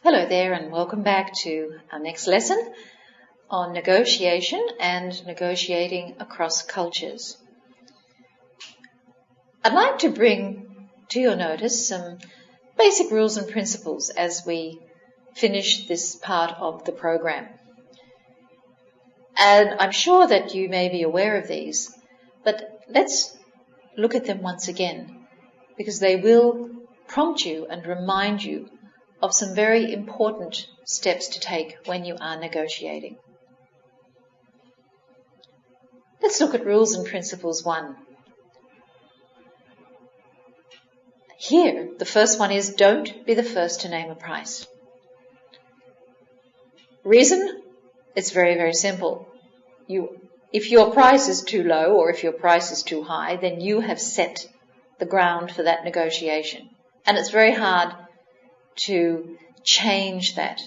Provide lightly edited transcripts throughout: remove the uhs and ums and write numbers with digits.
Hello there and welcome back to our next lesson on negotiation and negotiating across cultures. I'd like to bring to your notice some basic rules and principles as we finish this part of the program. And I'm sure that you may be aware of these, but let's look at them once again because they will prompt you and remind you of some very important steps to take when you are negotiating. Let's look at rules and principles 1. Here, the first one is don't be the first to name a price. Reason? It's very, very simple. If your price is too low or if your price is too high, then you have set the ground for that negotiation. And it's very hard to change that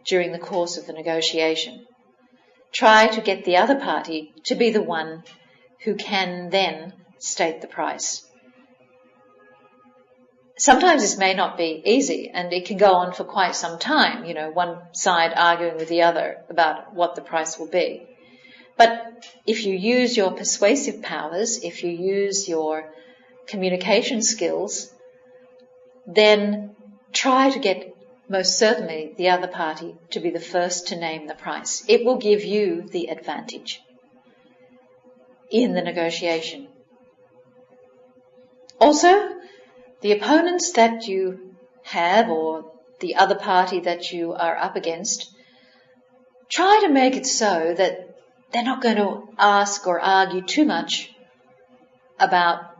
during the course of the negotiation. Try to get the other party to be the one who can then state the price. Sometimes this may not be easy and it can go on for quite some time, one side arguing with the other about what the price will be. But if you use your persuasive powers, if you use your communication skills, then try to get most certainly the other party to be the first to name the price. It will give you the advantage in the negotiation. Also, the opponents that you have or the other party that you are up against, try to make it so that they're not going to ask or argue too much about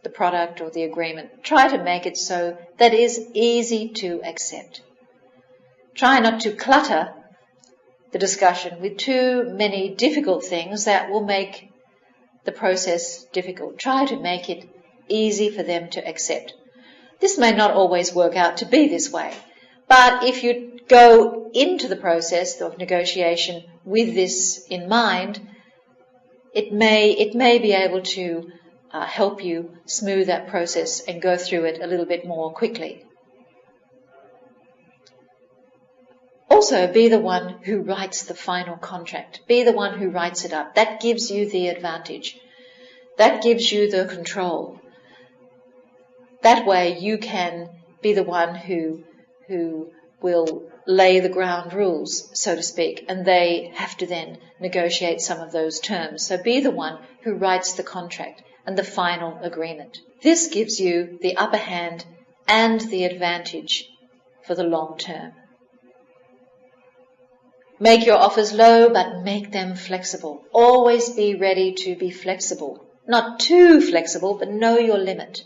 the product or the agreement. Try to make it so that it is easy to accept. Try not to clutter the discussion with too many difficult things that will make the process difficult. Try to make it easy for them to accept. This may not always work out to be this way, but if you go into the process of negotiation with this in mind, it may be able to help you smooth that process and go through it a little bit more quickly. Also, be the one who writes the final contract. Be the one who writes it up. That gives you the advantage. That gives you the control. That way you can be the one who will lay the ground rules, so to speak, and they have to then negotiate some of those terms. So be the one who writes the contract and the final agreement. This gives you the upper hand and the advantage for the long term. Make your offers low, but make them flexible. Always be ready to be flexible. Not too flexible, but know your limit.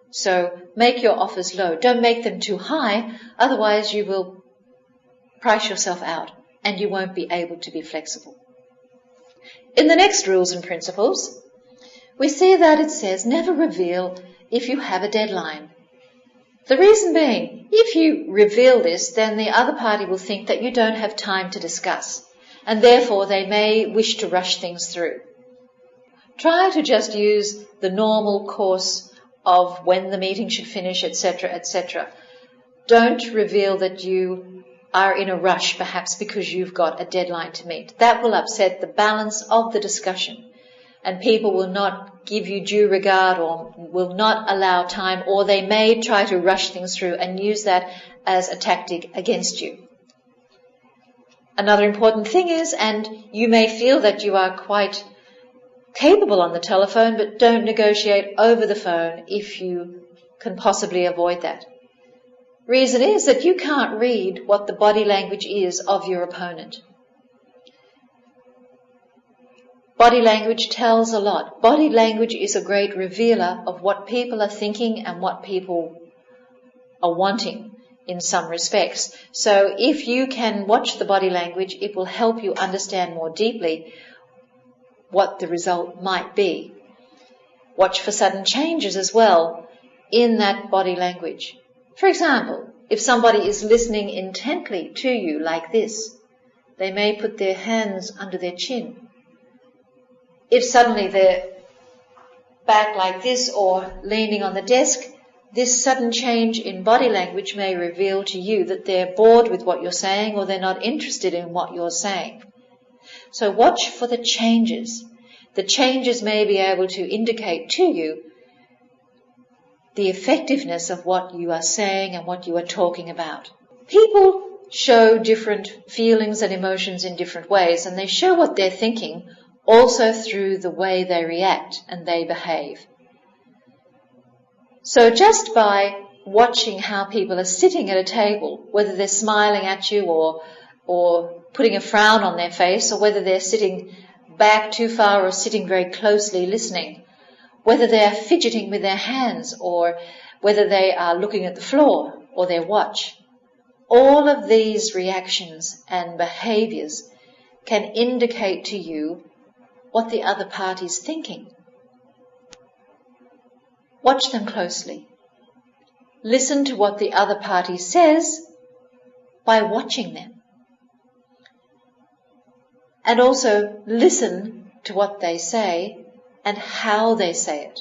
So make your offers low. Don't make them too high, otherwise you will price yourself out and you won't be able to be flexible. In the next rules and principles, we see that it says never reveal if you have a deadline. The reason being, if you reveal this, then the other party will think that you don't have time to discuss, and therefore they may wish to rush things through. Try to just use the normal course of when the meeting should finish, etc., etc. Don't reveal that you are in a rush, perhaps because you've got a deadline to meet. That will upset the balance of the discussion. And people will not give you due regard or will not allow time, or they may try to rush things through and use that as a tactic against you. Another important thing is, and you may feel that you are quite capable on the telephone, but don't negotiate over the phone if you can possibly avoid that. Reason is that you can't read what the body language is of your opponent. Body language tells a lot. Body language is a great revealer of what people are thinking and what people are wanting in some respects. So if you can watch the body language, it will help you understand more deeply what the result might be. Watch for sudden changes as well in that body language. For example, if somebody is listening intently to you like this, they may put their hands under their chin. If suddenly they're back like this or leaning on the desk, this sudden change in body language may reveal to you that they're bored with what you're saying or they're not interested in what you're saying. So watch for the changes. The changes may be able to indicate to you the effectiveness of what you are saying and what you are talking about. People show different feelings and emotions in different ways, and they show what they're thinking also through the way they react and they behave. So just by watching how people are sitting at a table, whether they're smiling at you or putting a frown on their face, or whether they're sitting back too far or sitting very closely listening, whether they are fidgeting with their hands or whether they are looking at the floor or their watch, all of these reactions and behaviors can indicate to you what the other party's thinking. Watch them closely. Listen to what the other party says by watching them. And also listen to what they say and how they say it.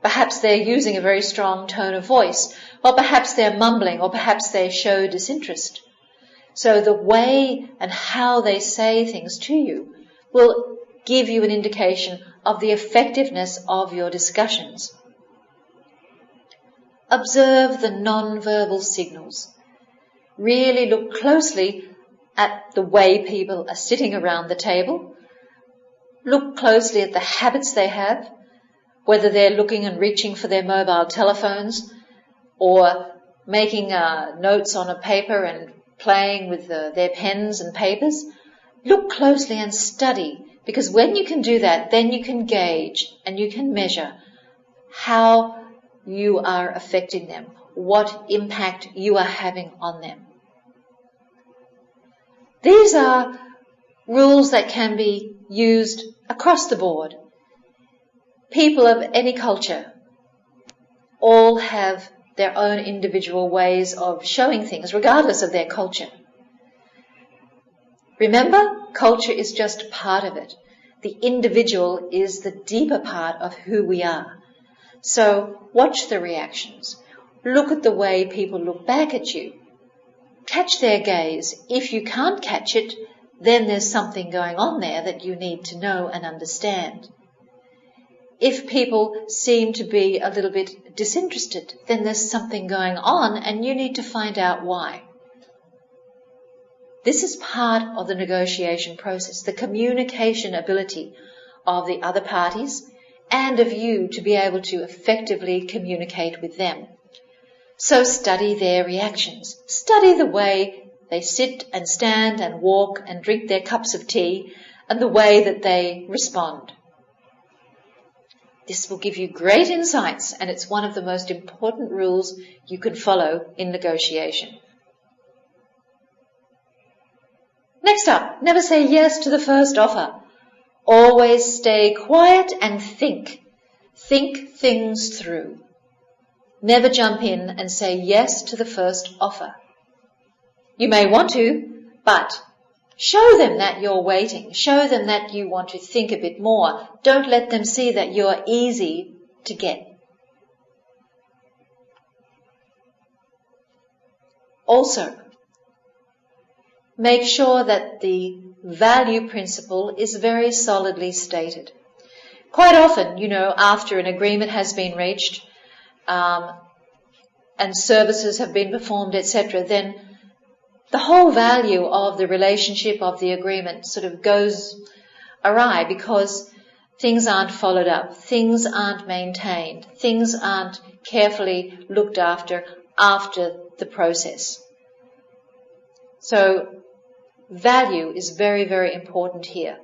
Perhaps they're using a very strong tone of voice, or perhaps they're mumbling, or perhaps they show disinterest. So the way and how they say things to you will give you an indication of the effectiveness of your discussions. Observe the non-verbal signals. Really look closely at the way people are sitting around the table. Look closely at the habits they have, whether they're looking and reaching for their mobile telephones or making notes on a paper and playing with their pens and papers. Look closely and study, because when you can do that, then you can gauge and you can measure how you are affecting them, what impact you are having on them. These are rules that can be used across the board. People of any culture all have their own individual ways of showing things, regardless of their culture. Remember, culture is just part of it. The individual is the deeper part of who we are. So watch the reactions. Look at the way people look back at you. Catch their gaze. If you can't catch it, then there's something going on there that you need to know and understand. If people seem to be a little bit disinterested, then there's something going on and you need to find out why. This is part of the negotiation process, the communication ability of the other parties and of you to be able to effectively communicate with them. So study their reactions. Study the way they sit and stand and walk and drink their cups of tea and the way that they respond. This will give you great insights, and it's one of the most important rules you can follow in negotiation. Next up, never say yes to the first offer. Always stay quiet and think. Think things through. Never jump in and say yes to the first offer. You may want to, but show them that you're waiting. Show them that you want to think a bit more. Don't let them see that you're easy to get. Also, make sure that the value principle is very solidly stated. Quite often, after an agreement has been reached and services have been performed, etc., then the whole value of the relationship, of the agreement, sort of goes awry because things aren't followed up, things aren't maintained, things aren't carefully looked after the process. So value is very, very important here.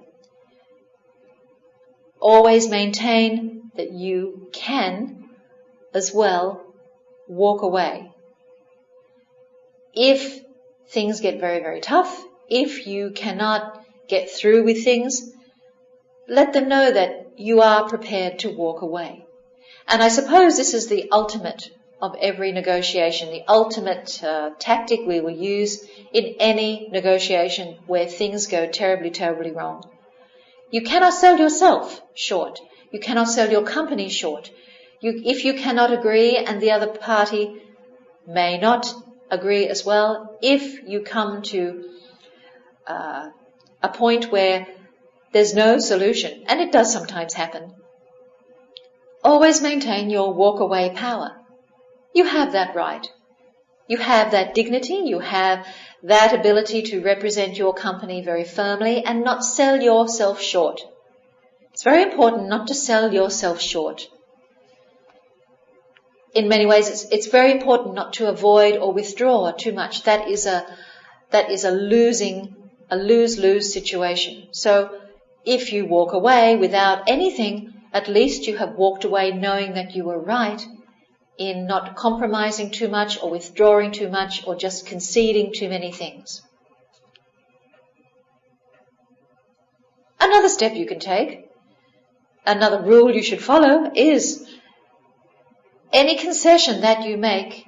Always maintain that you can, as well, walk away. If things get very, very tough, if you cannot get through with things, let them know that you are prepared to walk away. And I suppose this is the ultimate of every negotiation, the ultimate tactic we will use in any negotiation where things go terribly, terribly wrong. You cannot sell yourself short. You cannot sell your company short. If you cannot agree and the other party may not agree as well, if you come to a point where there's no solution, and it does sometimes happen, always maintain your walk-away power. You have that right. You have that dignity. You have that ability to represent your company very firmly and not sell yourself short. It's very important not to sell yourself short. In many ways, it's very important not to avoid or withdraw too much. That is a lose-lose situation. So if you walk away without anything, at least you have walked away knowing that you were right in not compromising too much or withdrawing too much or just conceding too many things. Another step you can take, another rule you should follow is any concession that you make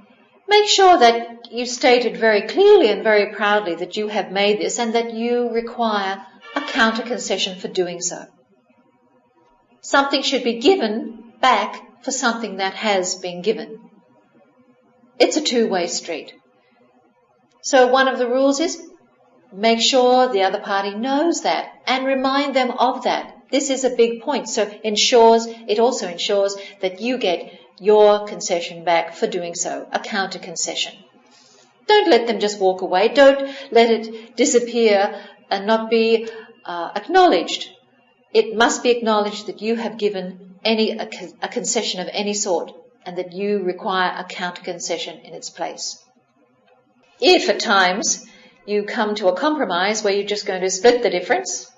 sure that you stated very clearly and very proudly that you have made this and that you require a counter concession for doing so. Something should be given back for something that has been given. It's a two-way street. So one of the rules is make sure the other party knows that and remind them of that. This is a big point. So it also ensures that you get your concession back for doing so, a counter concession. Don't let them just walk away. Don't let it disappear and not be acknowledged. It must be acknowledged that you have given a concession of any sort and that you require a counter concession in its place. If at times you come to a compromise where you're just going to split the difference,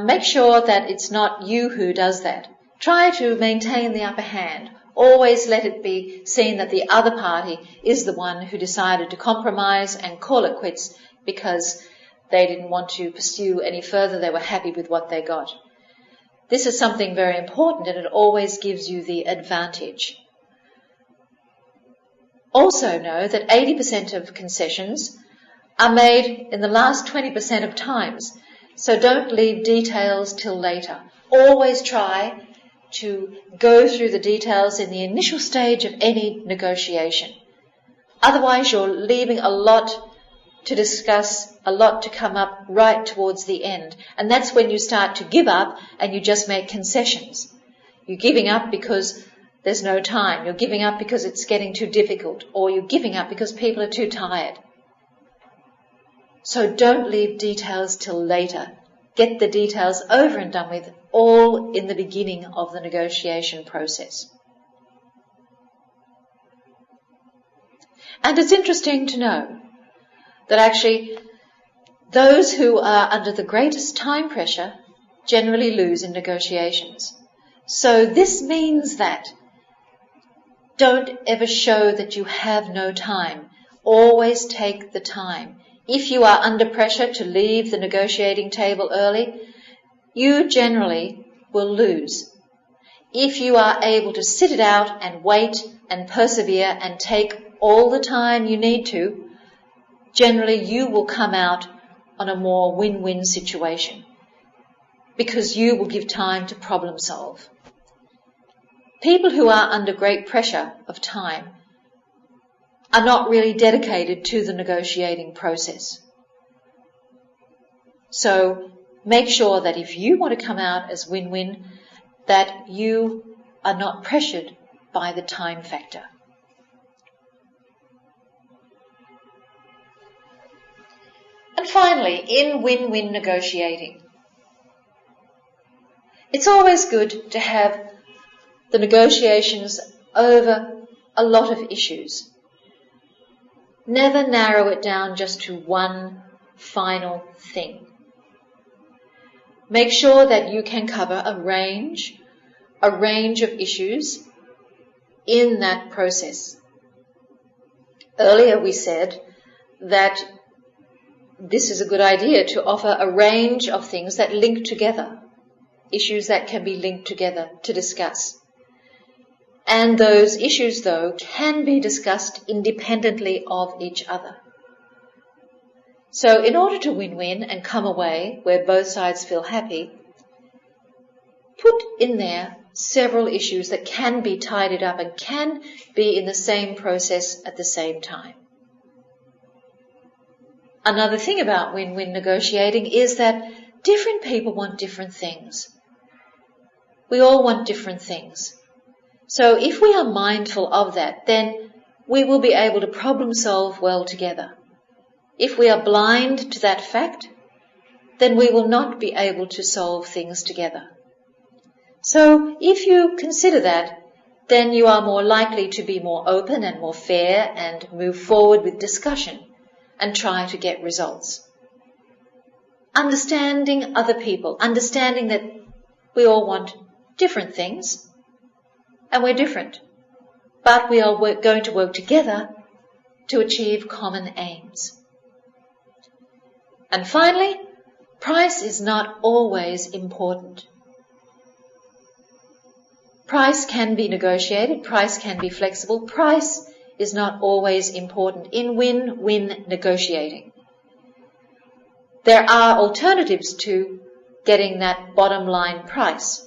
make sure that it's not you who does that. Try to maintain the upper hand. Always let it be seen that the other party is the one who decided to compromise and call it quits because they didn't want to pursue any further. They were happy with what they got. This is something very important and it always gives you the advantage. Also know that 80% of concessions are made in the last 20% of times. So don't leave details till later. Always try to go through the details in the initial stage of any negotiation. Otherwise, you're leaving a lot to discuss, a lot to come up right towards the end. And that's when you start to give up and you just make concessions. You're giving up because there's no time. You're giving up because it's getting too difficult, or you're giving up because people are too tired. So don't leave details till later. Get the details over and done with, all in the beginning of the negotiation process. And it's interesting to know that actually those who are under the greatest time pressure generally lose in negotiations. So this means that don't ever show that you have no time. Always take the time. If you are under pressure to leave the negotiating table early, you generally will lose. If you are able to sit it out and wait and persevere and take all the time you need to, generally you will come out on a more win-win situation because you will give time to problem solve. People who are under great pressure of time are not really dedicated to the negotiating process. So make sure that if you want to come out as win-win, that you are not pressured by the time factor. And finally, in win-win negotiating, it's always good to have the negotiations over a lot of issues. Never narrow it down just to one final thing. Make sure that you can cover a range of issues in that process. Earlier we said that this is a good idea to offer a range of things that link together, issues that can be linked together to discuss. And those issues, though, can be discussed independently of each other. So in order to win-win and come away where both sides feel happy, put in there several issues that can be tidied up and can be in the same process at the same time. Another thing about win-win negotiating is that different people want different things. We all want different things. So if we are mindful of that, then we will be able to problem solve well together. If we are blind to that fact, then we will not be able to solve things together. So if you consider that, then you are more likely to be more open and more fair and move forward with discussion and try to get results. Understanding other people, understanding that we all want different things and we're different, but we are going to work together to achieve common aims. And finally, price is not always important. Price can be negotiated, price can be flexible, price is not always important in win-win negotiating. There are alternatives to getting that bottom line price.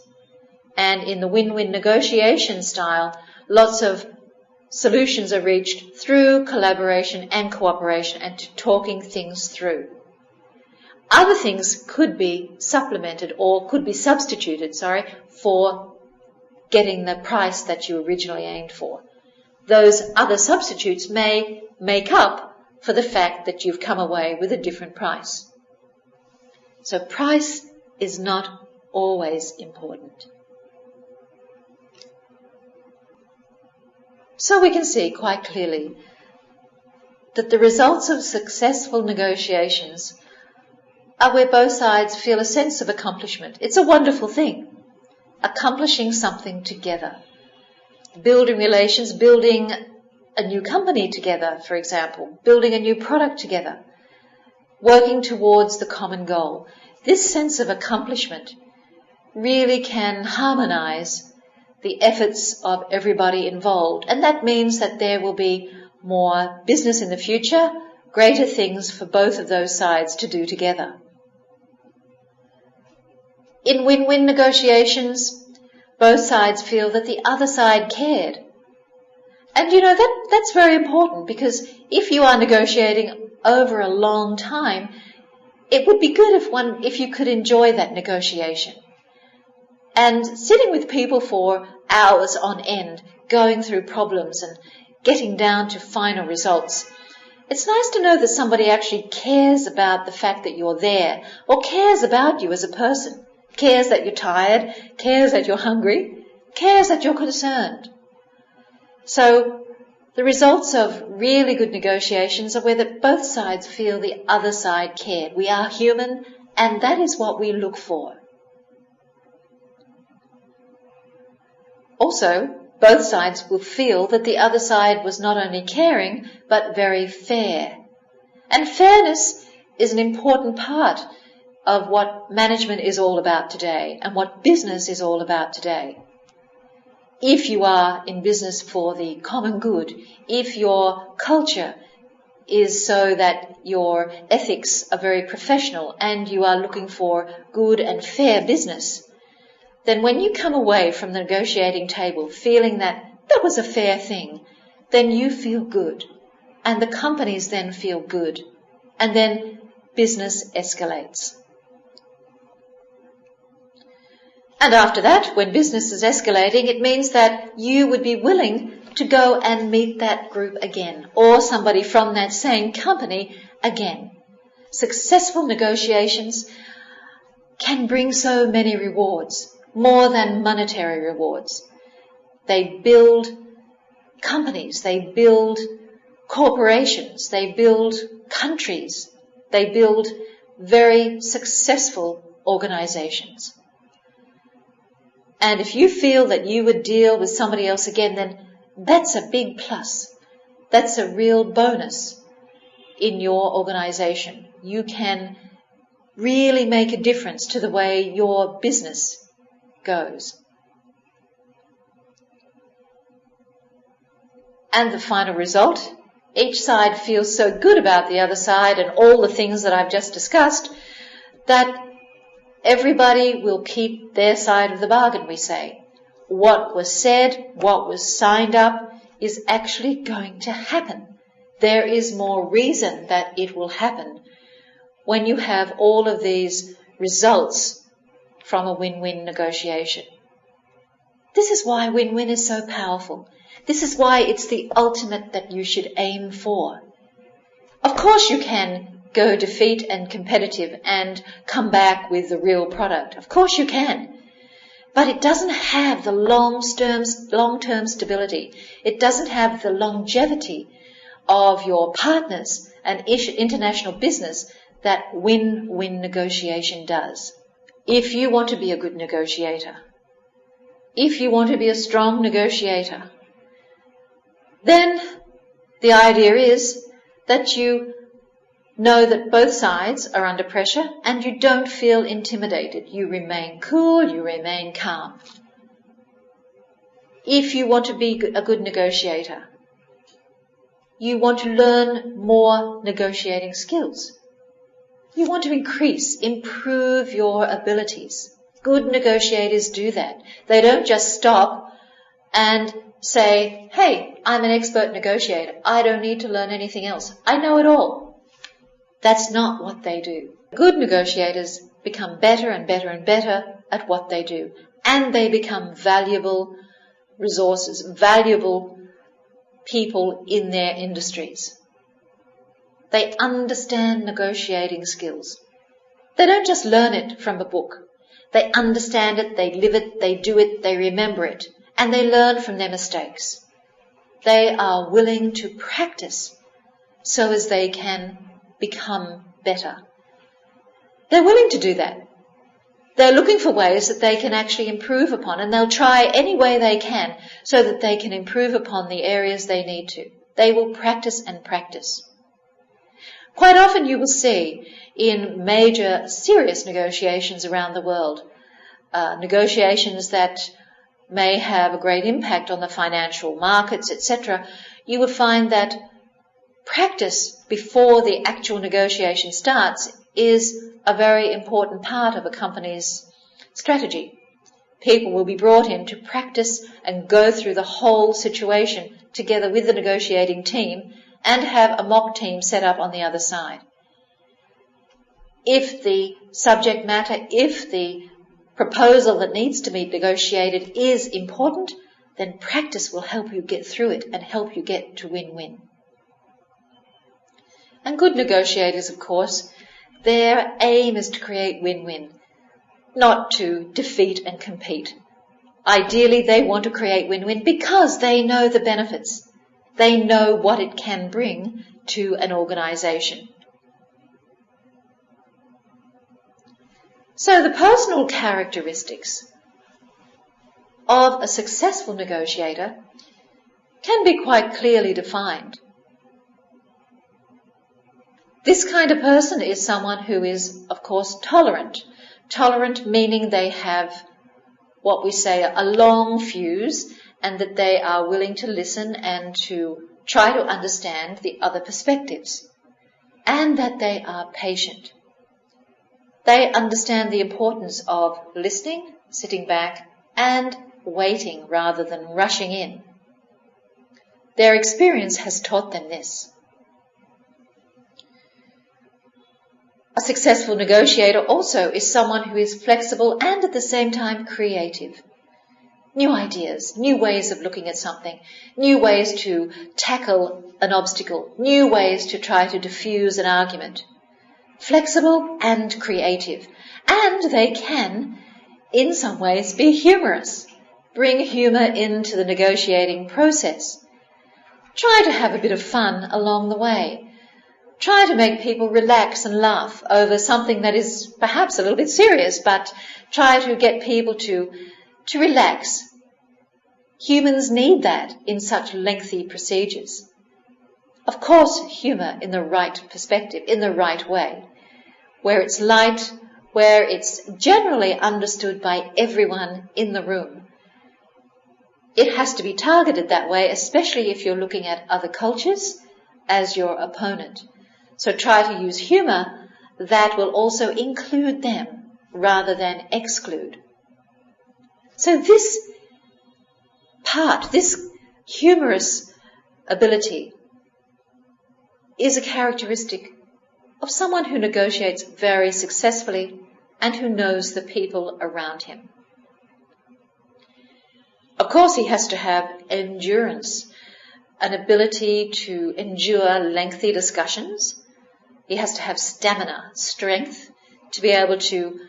And in the win-win negotiation style, lots of solutions are reached through collaboration and cooperation and to talking things through. Other things could be supplemented or could be substituted, for getting the price that you originally aimed for. Those other substitutes may make up for the fact that you've come away with a different price. So price is not always important. So we can see quite clearly that the results of successful negotiations are where both sides feel a sense of accomplishment. It's a wonderful thing, accomplishing something together. Building relations, building a new company together, for example, building a new product together, working towards the common goal. This sense of accomplishment really can harmonize the efforts of everybody involved, and that means that there will be more business in the future, greater things for both of those sides to do together. In win-win negotiations, both sides feel that the other side cared. And that's very important, because if you are negotiating over a long time, it would be good if you could enjoy that negotiation. And sitting with people for hours on end, going through problems and getting down to final results, it's nice to know that somebody actually cares about the fact that you're there, or cares about you as a person, cares that you're tired, cares that you're hungry, cares that you're concerned. So the results of really good negotiations are where that both sides feel the other side cared. We are human, and that is what we look for. Also, both sides will feel that the other side was not only caring, but very fair. And fairness is an important part of what management is all about today and what business is all about today. If you are in business for the common good, if your culture is so that your ethics are very professional and you are looking for good and fair business, then when you come away from the negotiating table feeling that was a fair thing, then you feel good, and the companies then feel good, and then business escalates. And after that, when business is escalating, it means that you would be willing to go and meet that group again, or somebody from that same company again. Successful negotiations can bring so many rewards, more than monetary rewards. They build companies, they build corporations, they build countries, they build very successful organizations. And if you feel that you would deal with somebody else again, then that's a big plus. That's a real bonus in your organization. You can really make a difference to the way your business goes. And the final result, each side feels so good about the other side and all the things that I've just discussed that everybody will keep their side of the bargain, we say. what was said, what was signed up is actually going to happen. There is more reason that it will happen when you have all of these results from a win-win negotiation. This is why win-win is so powerful. This is why it's the ultimate that you should aim for. Of course you can go defeat and competitive and come back with the real product. Of course you can. But it doesn't have the long-term stability. It doesn't have the longevity of your partners and international business that win-win negotiation does. If you want to be a good negotiator, if you want to be a strong negotiator, then the idea is that you know that both sides are under pressure and you don't feel intimidated. You remain cool, you remain calm. If you want to be a good negotiator, you want to learn more negotiating skills. You want to improve your abilities. Good negotiators do that. They don't just stop and say, hey, I'm an expert negotiator. I don't need to learn anything else. I know it all. That's not what they do. Good negotiators become better and better and better at what they do. And they become valuable resources, valuable people in their industries. They understand negotiating skills. They don't just learn it from a book. They understand it, they live it, they do it, they remember it, and they learn from their mistakes. They are willing to practice so as they can become better. They're willing to do that. They're looking for ways that they can actually improve upon, and they'll try any way they can so that they can improve upon the areas they need to. They will practice and practice. Quite often you will see in major serious negotiations around the world, negotiations that may have a great impact on the financial markets, etc., you will find that practice before the actual negotiation starts is a very important part of a company's strategy. People will be brought in to practice and go through the whole situation together with the negotiating team and have a mock team set up on the other side. If the subject matter, if the proposal that needs to be negotiated is important, then practice will help you get through it and help you get to win-win. And good negotiators, of course, their aim is to create win-win, not to defeat and compete. Ideally, they want to create win-win because they know the benefits. They know what it can bring to an organization. So the personal characteristics of a successful negotiator can be quite clearly defined. This kind of person is someone who is, of course, tolerant. Tolerant meaning they have what we say a long fuse, and that they are willing to listen and to try to understand the other perspectives, and that they are patient. They understand the importance of listening, sitting back, and waiting rather than rushing in. Their experience has taught them this. A successful negotiator also is someone who is flexible and at the same time creative. New ideas, new ways of looking at something, new ways to tackle an obstacle, new ways to try to diffuse an argument. Flexible and creative. And they can, in some ways, be humorous. Bring humor into the negotiating process. Try to have a bit of fun along the way. Try to make people relax and laugh over something that is perhaps a little bit serious, but try to get people to relax. Humans need that in such lengthy procedures. Of course, humour in the right perspective, in the right way, where it's light, where it's generally understood by everyone in the room. It has to be targeted that way, especially if you're looking at other cultures as your opponent. So try to use humour that will also include them rather than exclude. So this part, this humorous ability, is a characteristic of someone who negotiates very successfully and who knows the people around him. Of course, he has to have endurance, an ability to endure lengthy discussions. He has to have stamina, strength, to be able to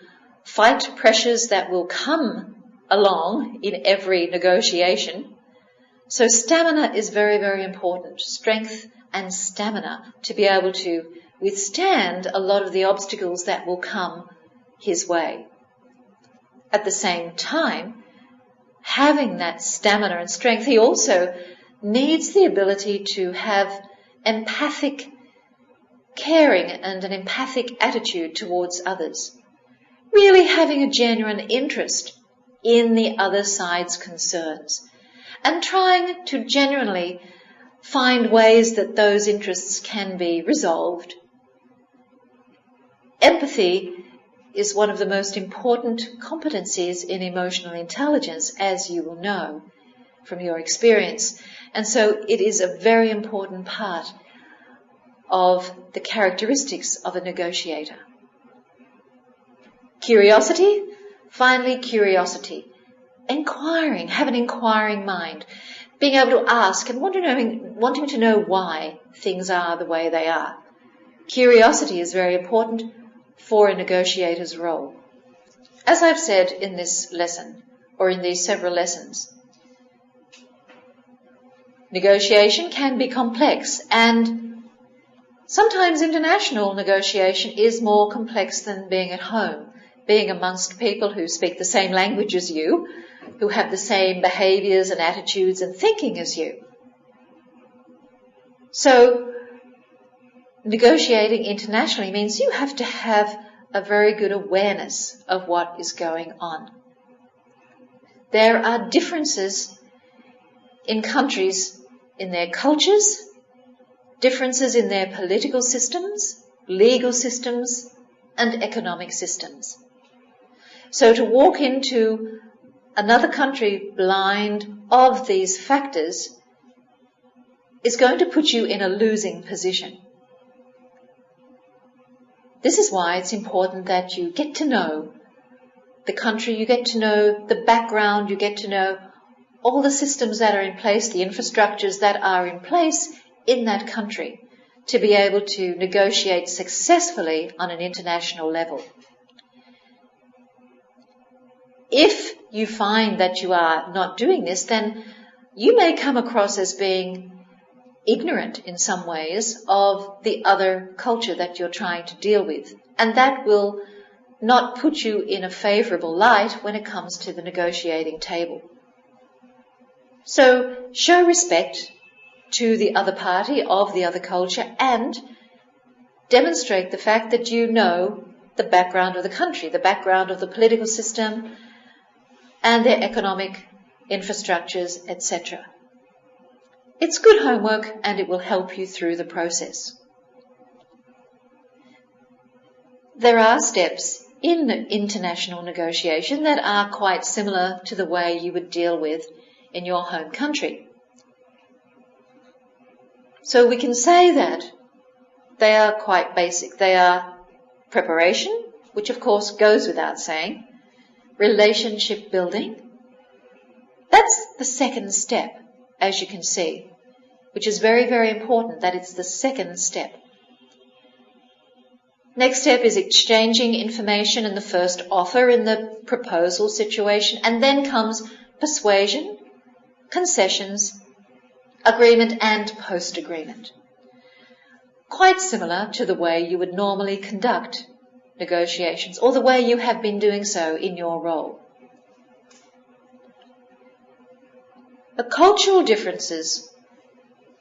fight pressures that will come along in every negotiation. So stamina is very, very important. Strength and stamina to be able to withstand a lot of the obstacles that will come his way. At the same time, having that stamina and strength, he also needs the ability to have empathic caring and an empathic attitude towards others. Really having a genuine interest in the other side's concerns and trying to genuinely find ways that those interests can be resolved. Empathy is one of the most important competencies in emotional intelligence, as you will know from your experience. And so it is a very important part of the characteristics of a negotiator. Curiosity, finally curiosity. Inquiring, have an inquiring mind. Being able to ask and wanting to know why things are the way they are. Curiosity is very important for a negotiator's role. As I've said in this lesson, or in these several lessons, negotiation can be complex, and sometimes international negotiation is more complex than being at home, being amongst people who speak the same language as you, who have the same behaviours and attitudes and thinking as you. So, negotiating internationally means you have to have a very good awareness of what is going on. There are differences in countries, in their cultures, differences in their political systems, legal systems, and economic systems. So to walk into another country blind of these factors is going to put you in a losing position. This is why it's important that you get to know the country, you get to know the background, you get to know all the systems that are in place, the infrastructures that are in place in that country to be able to negotiate successfully on an international level. If you find that you are not doing this, then you may come across as being ignorant in some ways of the other culture that you're trying to deal with. And that will not put you in a favourable light when it comes to the negotiating table. So show respect to the other party of the other culture and demonstrate the fact that you know the background of the country, the background of the political system and their economic infrastructures, etc. It's good homework and it will help you through the process. There are steps in international negotiation that are quite similar to the way you would deal with in your home country. So we can say that they are quite basic. They are preparation, which of course goes without saying, relationship building. That's the second step, as you can see, which is very, very important that it's the second step. Next step is exchanging information in the first offer in the proposal situation, and then comes persuasion, concessions, agreement and post-agreement. Quite similar to the way you would normally conduct negotiations or the way you have been doing so in your role. The cultural differences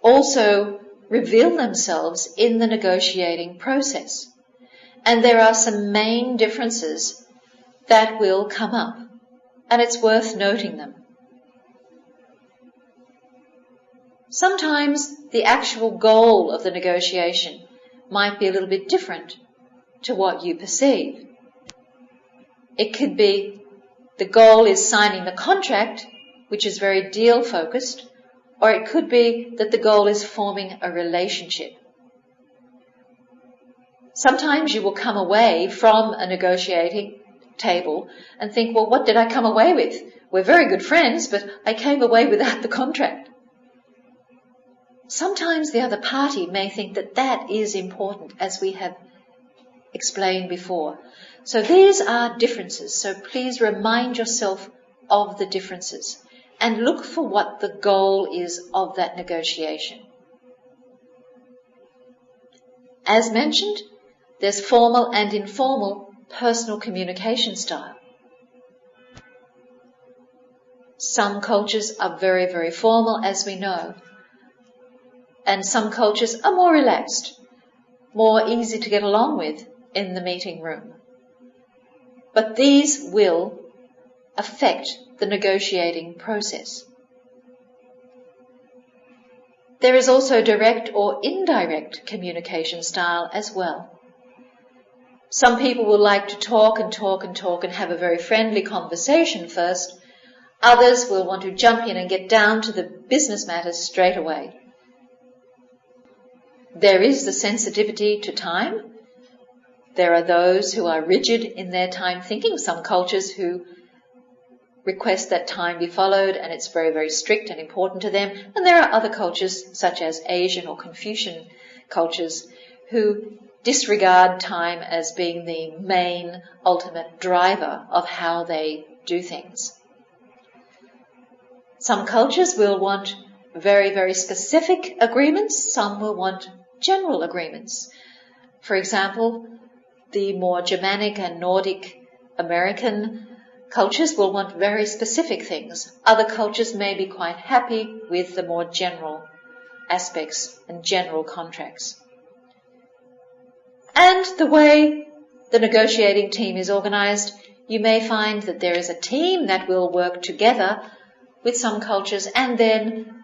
also reveal themselves in the negotiating process. And there are some main differences that will come up, and it's worth noting them. Sometimes the actual goal of the negotiation might be a little bit different to what you perceive. It could be the goal is signing the contract, which is very deal focused, or it could be that the goal is forming a relationship. Sometimes you will come away from a negotiating table and think, well, what did I come away with? We're very good friends, but I came away without the contract. Sometimes the other party may think that that is important, as we have explained before. So these are differences. So please remind yourself of the differences and look for what the goal is of that negotiation. As mentioned, there's formal and informal personal communication style. Some cultures are very, very formal, as we know, and some cultures are more relaxed, more easy to get along with in the meeting room. But these will affect the negotiating process. There is also direct or indirect communication style as well. Some people will like to talk and have a very friendly conversation first. Others will want to jump in and get down to the business matters straight away. There is the sensitivity to time. There are those who are rigid in their time thinking, some cultures who request that time be followed and it's very, very strict and important to them. And there are other cultures, such as Asian or Confucian cultures, who disregard time as being the main ultimate driver of how they do things. Some cultures will want very, very specific agreements. Some will want general agreements. For example, the more Germanic and Nordic American cultures will want very specific things. Other cultures may be quite happy with the more general aspects and general contracts. And the way the negotiating team is organized, you may find that there is a team that will work together with some cultures, and then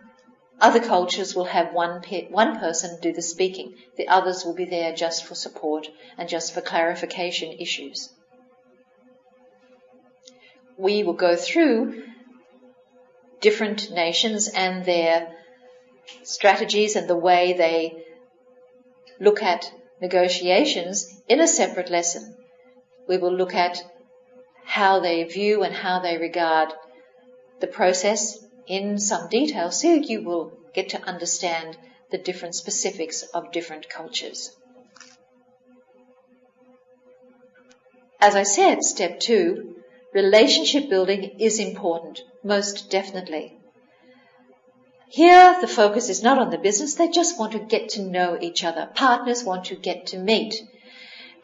other cultures will have one person do the speaking. The others will be there just for support and just for clarification issues. We will go through different nations and their strategies and the way they look at negotiations in a separate lesson. We will look at how they view and how they regard the process in some detail, so you will get to understand the different specifics of different cultures. As I said, step 2, relationship building is important, most definitely. Here, the focus is not on the business. They just want to get to know each other. Partners want to get to meet.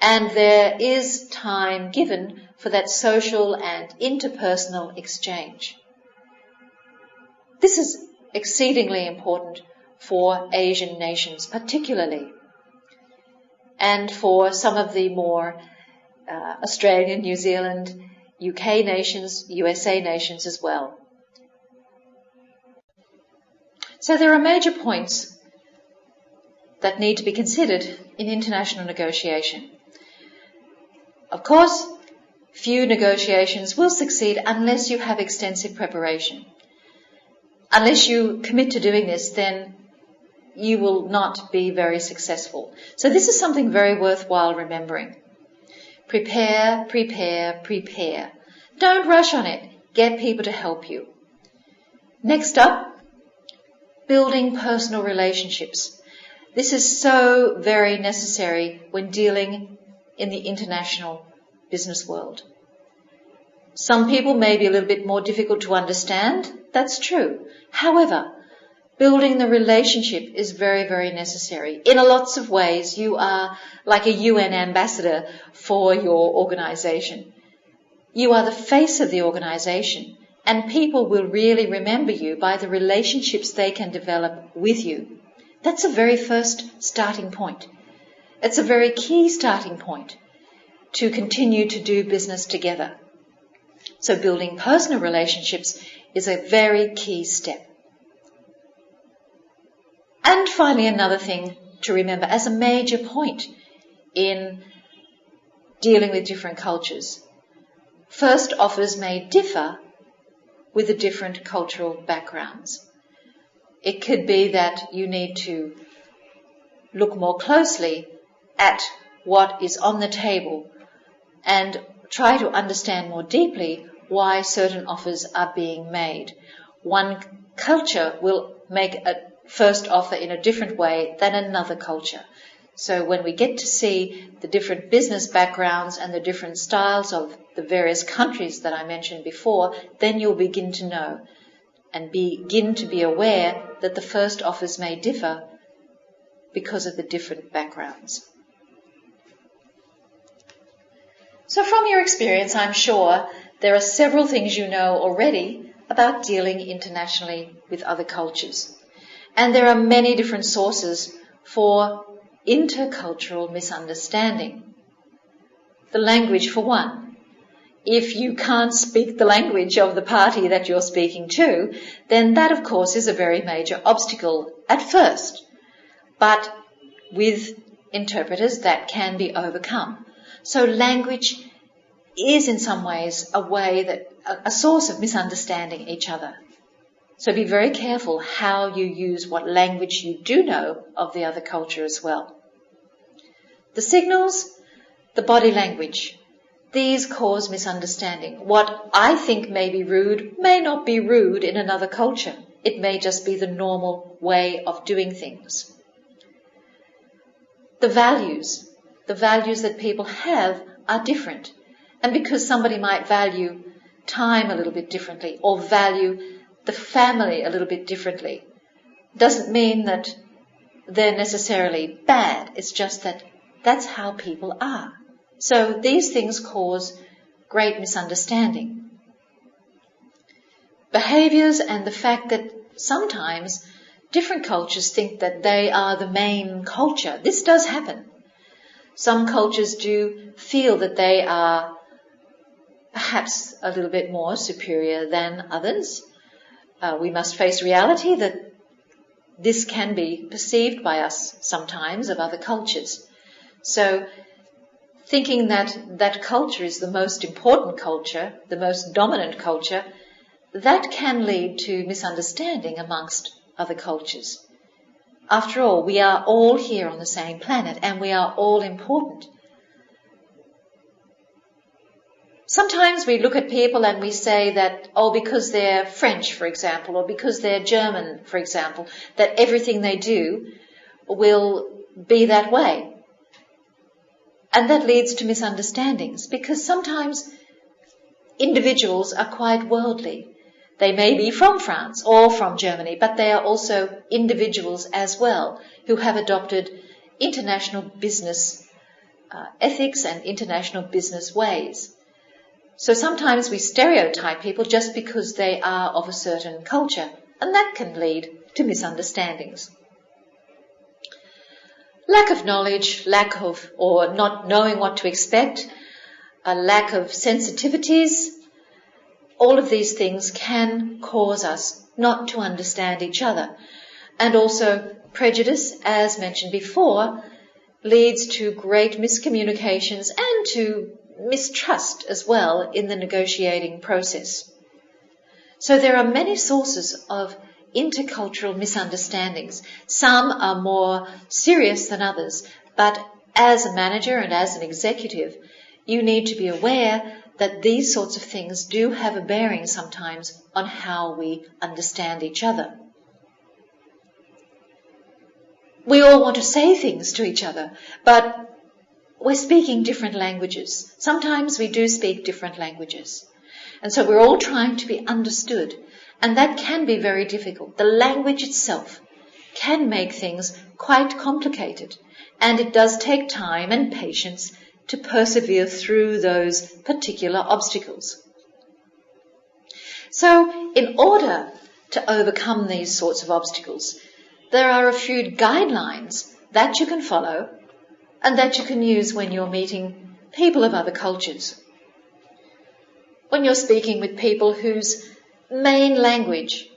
And there is time given for that social and interpersonal exchange. This is exceedingly important for Asian nations particularly, and for some of the more Australian, New Zealand, UK nations, USA nations as well. So there are major points that need to be considered in international negotiation. Of course, few negotiations will succeed unless you have extensive preparation. Unless you commit to doing this, then you will not be very successful. So this is something very worthwhile remembering. Prepare, prepare, prepare. Don't rush on it. Get people to help you. Next up, building personal relationships. This is so very necessary when dealing in the international business world. Some people may be a little bit more difficult to understand. That's true. However, building the relationship is very, very necessary. In lots of ways, you are like a UN ambassador for your organization. You are the face of the organization, and people will really remember you by the relationships they can develop with you. That's a very first starting point. It's a very key starting point to continue to do business together. So building personal relationships is a very key step. And finally, another thing to remember as a major point in dealing with different cultures. First offers may differ with the different cultural backgrounds. It could be that you need to look more closely at what is on the table and try to understand more deeply why certain offers are being made. One culture will make a first offer in a different way than another culture. So when we get to see the different business backgrounds and the different styles of the various countries that I mentioned before, then you'll begin to know and begin to be aware that the first offers may differ because of the different backgrounds. So from your experience, I'm sure there are several things you know already about dealing internationally with other cultures. And there are many different sources for intercultural misunderstanding. The language, for one. If you can't speak the language of the party that you're speaking to, then that, of course, is a very major obstacle at first. But with interpreters, that can be overcome. So language is in some ways a source of misunderstanding each other. So be very careful how you use what language you do know of the other culture as well. The signals, the body language, these cause misunderstanding. What I think may be rude may not be rude in another culture. It may just be the normal way of doing things. The values that people have are different. And because somebody might value time a little bit differently or value the family a little bit differently, doesn't mean that they're necessarily bad. It's just that that's how people are. So these things cause great misunderstanding. Behaviors and the fact that sometimes different cultures think that they are the main culture. This does happen. Some cultures do feel that they are perhaps a little bit more superior than others. We must face reality that this can be perceived by us sometimes of other cultures. So thinking that that culture is the most important culture, the most dominant culture, that can lead to misunderstanding amongst other cultures. After all, we are all here on the same planet and we are all important. Sometimes we look at people and we say that, because they're French, for example, or because they're German, for example, that everything they do will be that way. And that leads to misunderstandings because sometimes individuals are quite worldly. They may be from France or from Germany, but they are also individuals as well who have adopted international business ethics and international business ways. So sometimes we stereotype people just because they are of a certain culture, and that can lead to misunderstandings. Lack of knowledge, or not knowing what to expect, a lack of sensitivities, all of these things can cause us not to understand each other. And also prejudice, as mentioned before, leads to great miscommunications and to mistrust as well in the negotiating process. So there are many sources of intercultural misunderstandings. Some are more serious than others, but as a manager and as an executive, you need to be aware that these sorts of things do have a bearing sometimes on how we understand each other. We all want to say things to each other, but we're speaking different languages. Sometimes we do speak different languages. And so we're all trying to be understood. And that can be very difficult. The language itself can make things quite complicated. And it does take time and patience to persevere through those particular obstacles. So in order to overcome these sorts of obstacles, there are a few guidelines that you can follow and that you can use when you're meeting people of other cultures. When you're speaking with people whose main language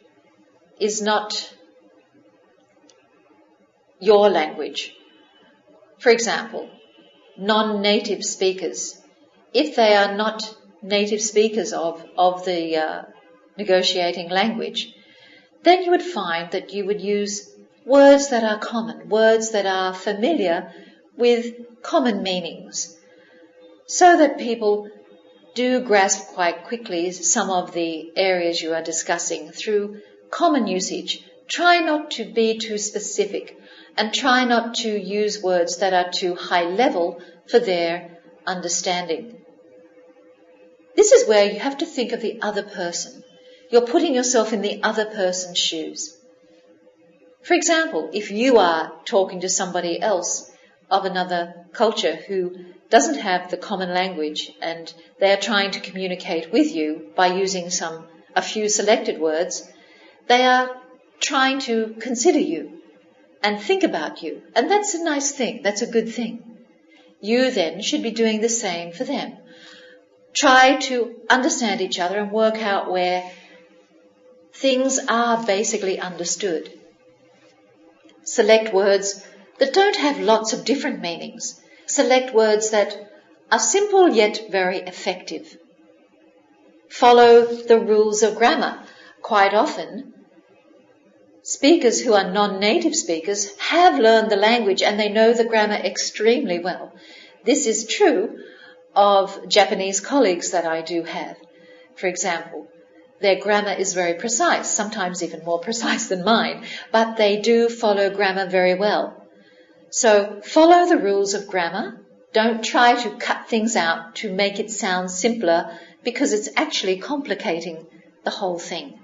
is not your language. For example, non-native speakers. If they are not native speakers of the negotiating language, then you would find that you would use words that are common, words that are familiar with common meanings, so that people do grasp quite quickly some of the areas you are discussing through common usage. Try not to be too specific and try not to use words that are too high level for their understanding. This is where you have to think of the other person. You're putting yourself in the other person's shoes. For example, if you are talking to somebody else of another culture who doesn't have the common language and they're trying to communicate with you by using a few selected words, they are trying to consider you and think about you. And that's a nice thing. That's a good thing. You then should be doing the same for them. Try to understand each other and work out where things are basically understood. Select words that don't have lots of different meanings. Select words that are simple yet very effective. Follow the rules of grammar. Quite often, speakers who are non-native speakers have learned the language and they know the grammar extremely well. This is true of Japanese colleagues that I do have. For example, their grammar is very precise, sometimes even more precise than mine, but they do follow grammar very well. So follow the rules of grammar. Don't try to cut things out to make it sound simpler because it's actually complicating the whole thing.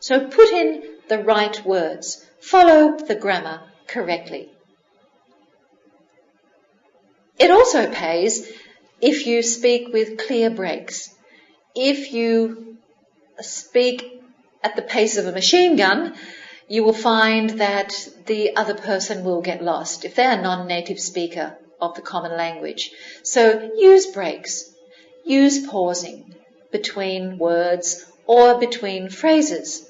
So put in the right words. Follow the grammar correctly. It also pays if you speak with clear breaks. If you speak at the pace of a machine gun, you will find that the other person will get lost if they're a non-native speaker of the common language. So use breaks. Use pausing between words or between phrases.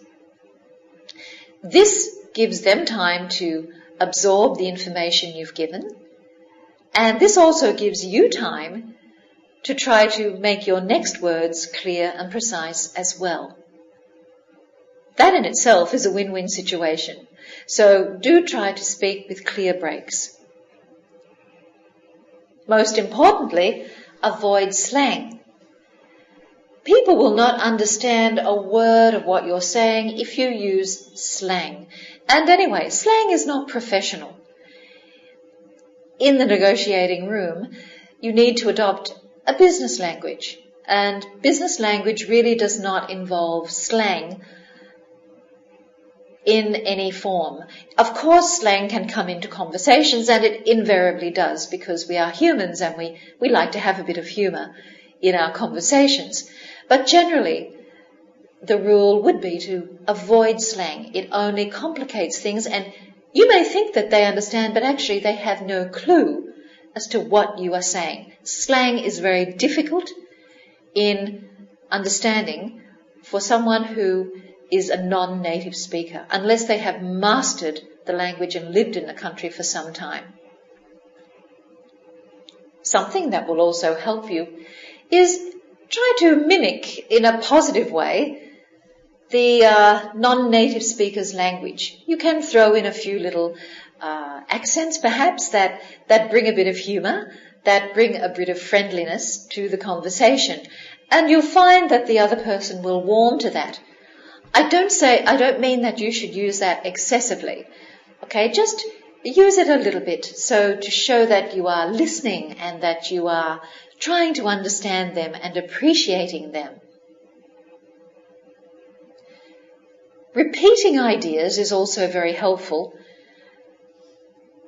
This gives them time to absorb the information you've given, and this also gives you time to try to make your next words clear and precise as well. That in itself is a win-win situation. So do try to speak with clear breaks. Most importantly, avoid slang. People will not understand a word of what you're saying if you use slang. And anyway, slang is not professional. In the negotiating room, you need to adopt a business language. And business language really does not involve slang in any form. Of course, slang can come into conversations, and it invariably does, because we are humans and we like to have a bit of humour in our conversations. But generally, the rule would be to avoid slang. It only complicates things, and you may think that they understand, but actually they have no clue as to what you are saying. Slang is very difficult in understanding for someone who is a non-native speaker, unless they have mastered the language and lived in the country for some time. Something that will also help you is try to mimic in a positive way the non-native speaker's language. You can throw in a few little accents perhaps that bring a bit of humour, that bring a bit of friendliness to the conversation, and you'll find that the other person will warm to that. I don't mean that you should use that excessively. Okay, just use it a little bit, so to show that you are listening and that you are trying to understand them and appreciating them. Repeating ideas is also very helpful,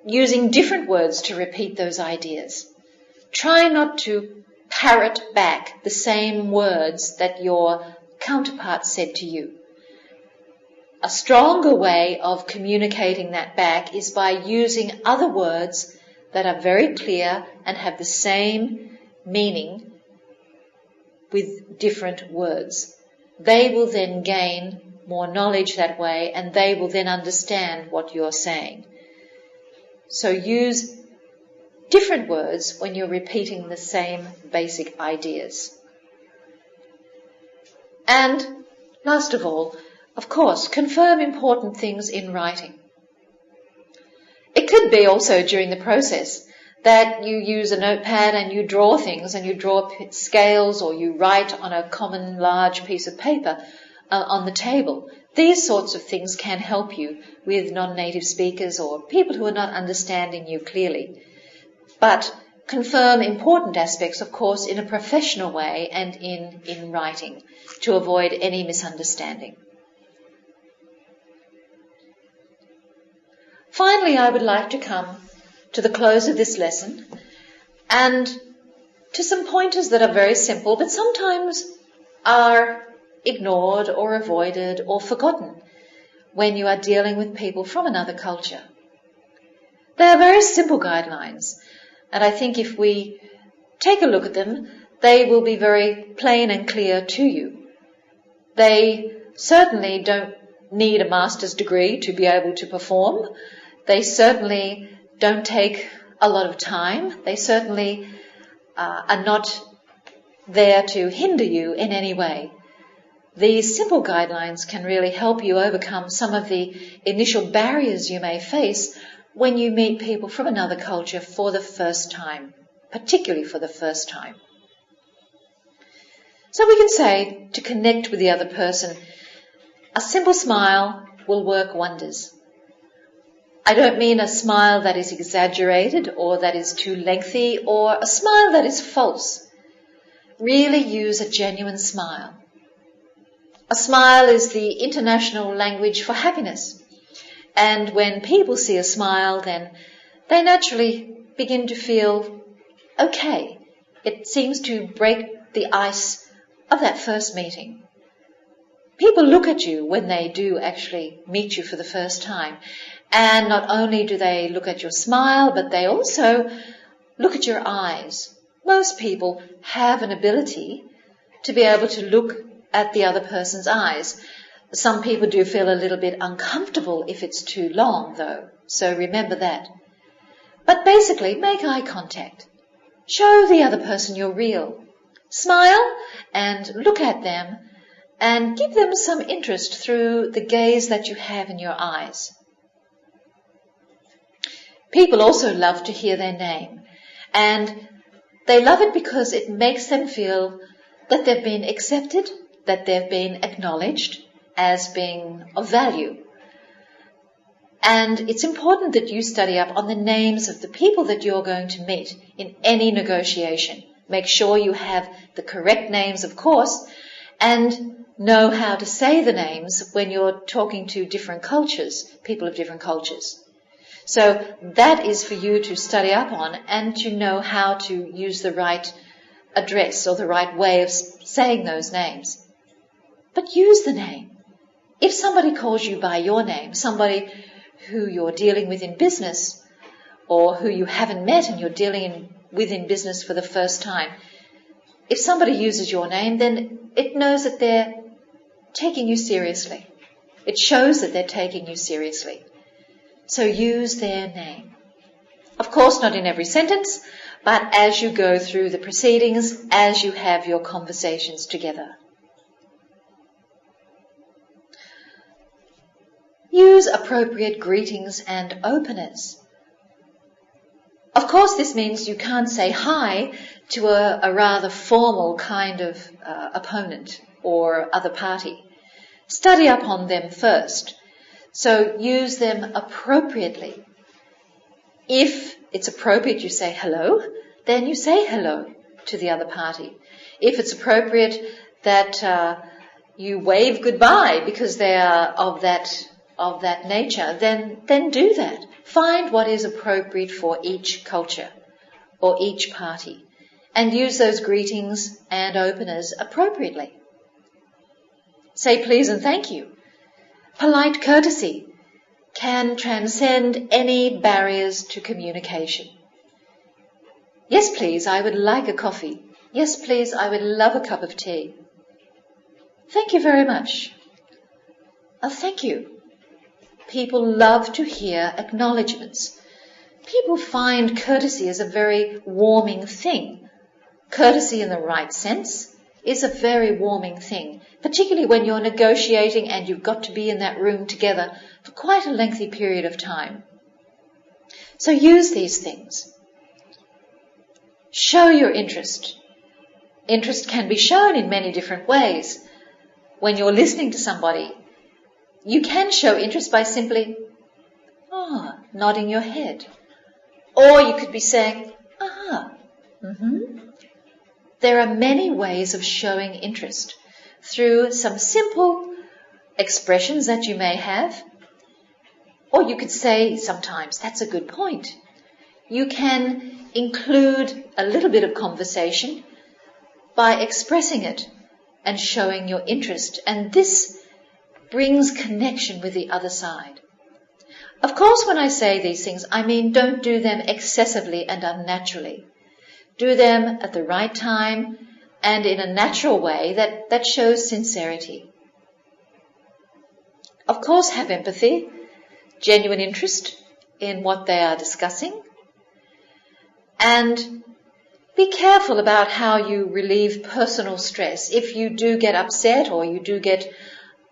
using different words to repeat those ideas. Try not to parrot back the same words that your counterpart said to you. A stronger way of communicating that back is by using other words that are very clear and have the same meaning with different words. They will then gain more knowledge that way, and they will then understand what you're saying. So use different words when you're repeating the same basic ideas. And Last of all, of course, confirm important things in writing. It could be also during the process that you use a notepad and you draw things and you draw scales or you write on a common large piece of paper on the table. These sorts of things can help you with non-native speakers or people who are not understanding you clearly. But confirm important aspects, of course, in a professional way and in writing to avoid any misunderstanding. Finally, I would like to come to the close of this lesson and to some pointers that are very simple but sometimes are ignored or avoided or forgotten when you are dealing with people from another culture. They are very simple guidelines, and I think if we take a look at them, they will be very plain and clear to you. They certainly don't need a master's degree to be able to perform. They certainly don't take a lot of time. They certainly are not there to hinder you in any way. These simple guidelines can really help you overcome some of the initial barriers you may face when you meet people from another culture for the first time, particularly for the first time. So we can say, to connect with the other person, a simple smile will work wonders. I don't mean a smile that is exaggerated or that is too lengthy or a smile that is false. Really use a genuine smile. A smile is the international language for happiness. And when people see a smile, then they naturally begin to feel okay. It seems to break the ice of that first meeting. People look at you when they do actually meet you for the first time. And not only do they look at your smile, but they also look at your eyes. Most people have an ability to be able to look at the other person's eyes. Some people do feel a little bit uncomfortable if it's too long, though, so remember that. But basically, make eye contact. Show the other person you're real. Smile and look at them and give them some interest through the gaze that you have in your eyes. People also love to hear their name, and they love it because it makes them feel that they've been accepted, that they've been acknowledged as being of value. And it's important that you study up on the names of the people that you're going to meet in any negotiation. Make sure you have the correct names, of course, and know how to say the names when you're talking to different cultures, people of different cultures. So that is for you to study up on and to know how to use the right address or the right way of saying those names. But use the name. If somebody calls you by your name, somebody who you're dealing with in business or who you haven't met and you're dealing with in business for the first time, if somebody uses your name, then it knows that they're taking you seriously. It shows that they're taking you seriously. So use their name. Of course, not in every sentence, but as you go through the proceedings, as you have your conversations together. Use appropriate greetings and openers. Of course, this means you can't say hi to a rather formal kind of opponent or other party. Study up on them first. So use them appropriately. If it's appropriate you say hello, then you say hello to the other party. If it's appropriate that you wave goodbye because they are of that nature, then do that. Find what is appropriate for each culture or each party and use those greetings and openers appropriately. Say please and thank you. Polite courtesy can transcend any barriers to communication. Yes, please, I would like a coffee. Yes, please, I would love a cup of tea. Thank you very much. Thank you. People love to hear acknowledgements. People find courtesy as a very warming thing. Courtesy in the right sense is a very warming thing, particularly when you're negotiating and you've got to be in that room together for quite a lengthy period of time. So use these things. Show your interest. Interest can be shown in many different ways. When you're listening to somebody, you can show interest by simply nodding your head. Or you could be saying, There are many ways of showing interest through some simple expressions that you may have. Or you could say sometimes, that's a good point. You can include a little bit of conversation by expressing it and showing your interest. And this brings connection with the other side. Of course, when I say these things, I mean don't do them excessively and unnaturally. Do them at the right time and in a natural way that shows sincerity. Of course, have empathy, genuine interest in what they are discussing, and be careful about how you relieve personal stress. If you do get upset or you do get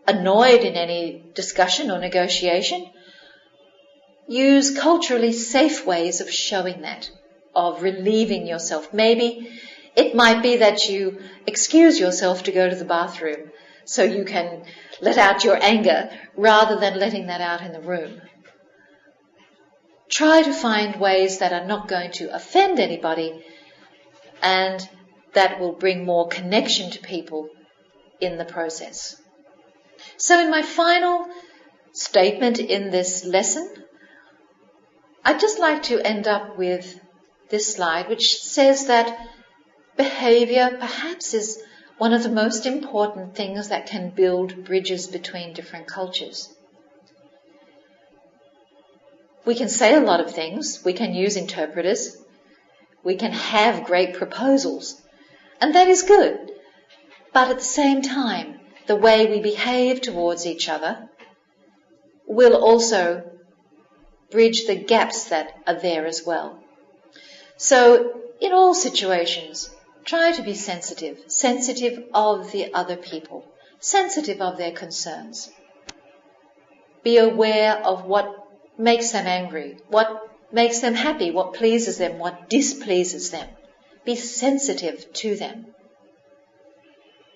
annoyed in any discussion or negotiation, use culturally safe ways of showing that, of relieving yourself. Maybe it might be that you excuse yourself to go to the bathroom so you can let out your anger rather than letting that out in the room. Try to find ways that are not going to offend anybody and that will bring more connection to people in the process. So in my final statement in this lesson, I'd just like to end up with this slide, which says that behavior perhaps is one of the most important things that can build bridges between different cultures. We can say a lot of things, we can use interpreters, we can have great proposals, and that is good. But at the same time, the way we behave towards each other will also bridge the gaps that are there as well. So in all situations, try to be sensitive of the other people, sensitive of their concerns. Be aware of what makes them angry, what makes them happy, what pleases them, what displeases them. Be sensitive to them.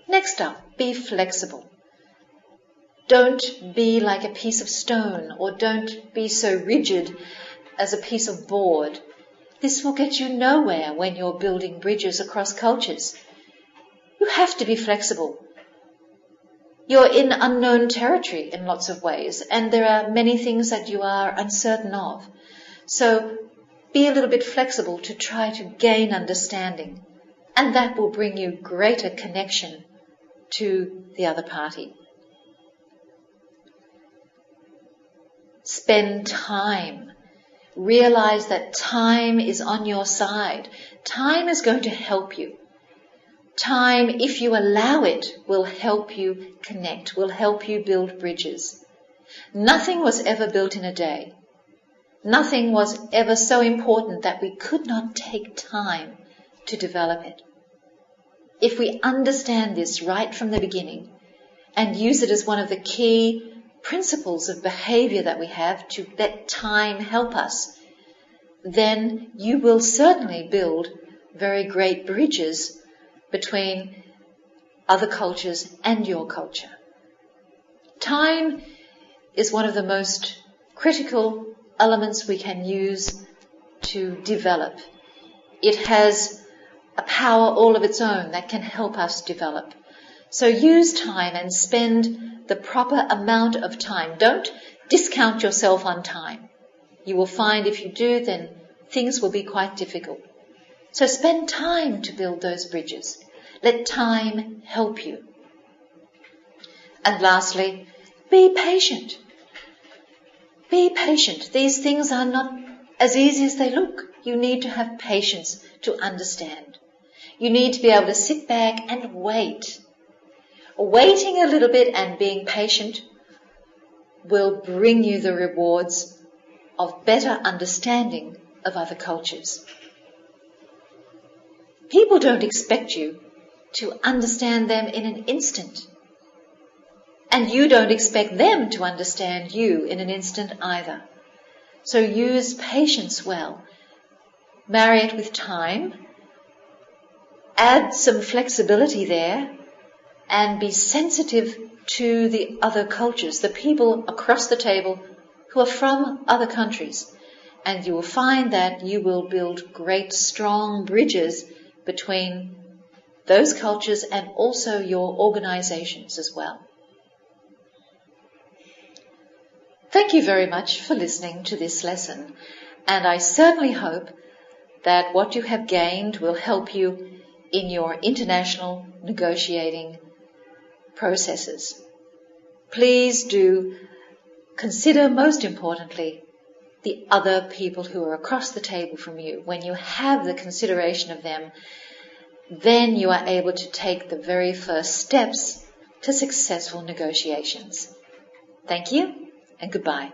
Next up, be flexible. Don't be like a piece of stone, or don't be so rigid as a piece of board. This will get you nowhere when you're building bridges across cultures. You have to be flexible. You're in unknown territory in lots of ways, and there are many things that you are uncertain of. So be a little bit flexible to try to gain understanding, and that will bring you greater connection to the other party. Spend time. Realize that time is on your side. Time is going to help you. Time, if you allow it, will help you connect, will help you build bridges. Nothing was ever built in a day. Nothing was ever so important that we could not take time to develop it. If we understand this right from the beginning and use it as one of the key principles of behavior that we have to let time help us, then you will certainly build very great bridges between other cultures and your culture. Time is one of the most critical elements we can use to develop. It has a power all of its own that can help us develop. So use time and spend the proper amount of time. Don't discount yourself on time. You will find if you do, then things will be quite difficult. So spend time to build those bridges. Let time help you. And lastly, be patient. Be patient. These things are not as easy as they look. You need to have patience to understand. You need to be able to sit back and wait. Waiting a little bit and being patient will bring you the rewards of better understanding of other cultures. People don't expect you to understand them in an instant. And you don't expect them to understand you in an instant either. So use patience well. Marry it with time. Add some flexibility there. And be sensitive to the other cultures, the people across the table who are from other countries. And you will find that you will build great, strong bridges between those cultures and also your organizations as well. Thank you very much for listening to this lesson, and I certainly hope that what you have gained will help you in your international negotiating processes. Please do consider, most importantly, the other people who are across the table from you. When you have the consideration of them, then you are able to take the very first steps to successful negotiations. Thank you and goodbye.